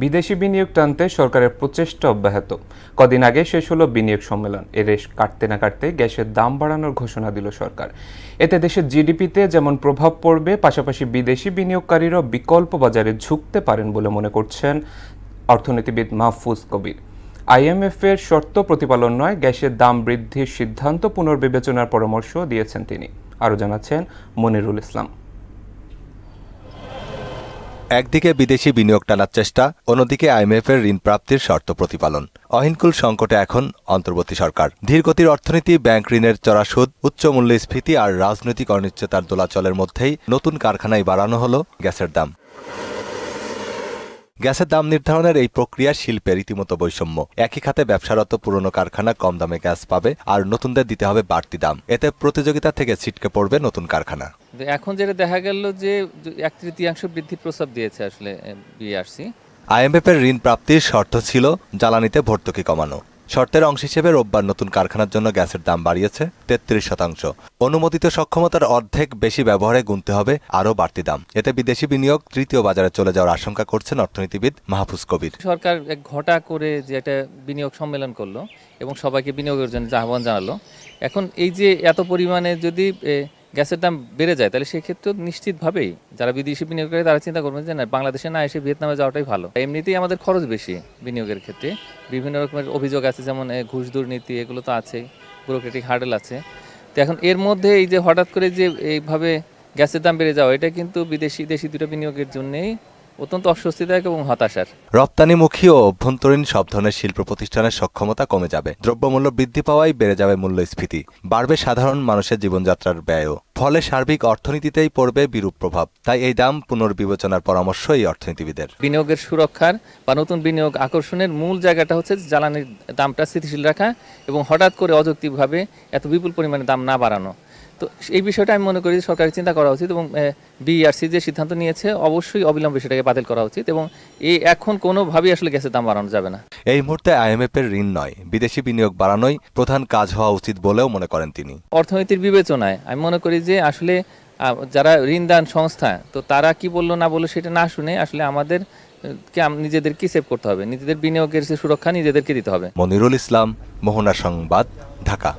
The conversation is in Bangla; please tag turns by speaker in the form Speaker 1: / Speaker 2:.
Speaker 1: বিদেশি বিনিয়োগ টানতে সরকারের প্রচেষ্টা অব্যাহত। কদিন আগে শেষ হলো বিনিয়োগ সম্মেলন। এর রেশ কাটতে না কাটতে গ্যাসের দাম বাড়ানোর ঘোষণা দিল সরকার। এতে দেশের জিডিপিতে যেমন প্রভাব পড়বে, পাশাপাশি বিদেশি বিনিয়োগকারীরাও বিকল্প বাজারে ঝুঁকতে পারেন বলে মনে করছেন অর্থনীতিবিদ মাহফুজ কবির। আইএমএফের শর্ত প্রতিপালন নয়, গ্যাসের দাম বৃদ্ধির সিদ্ধান্ত পুনর্বিবেচনার পরামর্শ দিয়েছেন তিনি। আরও জানাচ্ছেন মনিরুল ইসলাম।
Speaker 2: একদিকে বিদেশি বিনিয়োগ টানার চেষ্টা, অন্যদিকে আইএমএফের ঋণ প্রাপ্তির শর্ত প্রতিপালন। অহিনকুল সংকটে এখন অন্তর্বর্তী সরকার। ধীরগতির অর্থনীতি, ব্যাংক ঋণের চড়া সুদ, উচ্চ মূল্যস্ফীতি আর রাজনৈতিক অনিশ্চয়তার দোলাচলের মধ্যেই নতুন কারখানায় বাড়ানো হলো গ্যাসের দাম। গ্যাসের দাম নির্ধারণের এই প্রক্রিয়া শিল্পের রীতিমতো বৈষম্য। একই খাতে ব্যবসারত পুরনো কারখানা কম দামে গ্যাস পাবে, আর নতুনদের দিতে হবে বাড়তি দাম। এতে প্রতিযোগিতা থেকে ছিটকে পড়বে নতুন কারখানা।
Speaker 3: এখন যেটা দেখা গেল যে 1/3 বৃদ্ধির প্রস্তাব দিয়েছে আসলে বিআরসি।
Speaker 2: আইএমএফের ঋণ প্রাপ্তির শর্ত ছিল জ্বালানিতে ভর্তুকি কমানো। শর্তের অংশ হিসেবে রোববার নতুন কারখানার জন্য গ্যাসের দাম বাড়িয়েছে 33%। অনুমোদিত সক্ষমতার অর্ধেক বেশি ব্যবহারে গুনতে হবে আরও বাড়তি দাম। এতে বিদেশি বিনিয়োগ তৃতীয় বাজারে চলে যাওয়ার আশঙ্কা করছেন অর্থনীতিবিদ মাহফুজ কবির।
Speaker 3: সরকার এক ঘটা করে যে একটা বিনিয়োগ সম্মেলন করলো এবং সবাইকে বিনিয়োগের জন্য আহ্বান জানালো। এখন এই যে এত পরিমাণে যদি গ্যাসের দাম বেড়ে যায়, তাহলে সেক্ষেত্রে নিশ্চিতভাবেই যারা বিদেশি বিনিয়োগকারী তারা চিন্তা করবেন যে না, বাংলাদেশে না এসে ভিয়েতনামে যাওয়াটাই ভালো। এমনিতেই আমাদের খরচ বেশি বিনিয়োগের ক্ষেত্রে, বিভিন্ন রকমের অভিযোগ আছে, যেমন ঘুষ দুর্নীতি, এগুলো তো আছেই, ব্যুরোক্রেটিক হার্ডেল আছে। তো এখন এর মধ্যে এই যে হঠাৎ করে যে এইভাবে গ্যাসের দাম বেড়ে যাওয়া, এটা কিন্তু দেশি দুটো বিনিয়োগের জন্যেই অত্যন্ত অস্বস্তিদায়ক এবং হতাশার।
Speaker 2: রপ্তানিমুখী ও অভ্যন্তরীণ সব ধরনের শিল্প প্রতিষ্ঠানের সক্ষমতা কমে যাবে। দ্রব্যমূল্য বৃদ্ধি পাওয়ায় বেড়ে যাবে মূল্যস্ফীতি, বাড়বে সাধারণ মানুষের জীবনযাত্রার ব্যয়ও। ফলে সার্বিক অর্থনীতিতেই পড়বে বিরূপ প্রভাব। তাই এই দাম পুনর্বিবেচনার পরামর্শ এই অর্থনীতিবিদের।
Speaker 3: বিনিয়োগের সুরক্ষার বা নতুন বিনিয়োগ আকর্ষণের মূল জায়গাটা হচ্ছে জ্বালানির দামটা স্থিতিশীল রাখা এবং হঠাৎ করে অযৌক্তিকভাবে এত বিপুল পরিমাণে দাম না বাড়ানো। তো এই বিষয়টা আমি মনে করি সরকারের চিন্তা করা উচিত, এবং বিআরসি যে সিদ্ধান্ত নিয়েছে অবশ্যই অবিলম্বে সেটাকে বাতিল করা উচিত, এবং এখন কোনোভাবেই আসলে গ্যাসের দাম বাড়ানো যাবে না।
Speaker 2: এই মুহূর্তে আইএমএফের ঋণ নয়, বিদেশি বিনিয়োগ বাড়ানোই প্রধান কাজ হওয়া উচিত বলেও মনে করেন তিনি।
Speaker 3: অর্থনীতির বিবেচনায় আমি মনে করি যে আসলে যারা ঋণদান সংস্থা, তো তারা কি বললো না বললো সেটা না শুনে আসলে আমাদের নিজেদেরকে সেভ করতে হবে, নিজেদের বিনিয়োগের সুরক্ষা নিজেদেরকে দিতে হবে।
Speaker 2: মনিরুল ইসলাম, মোহনা সংবাদ, ঢাকা।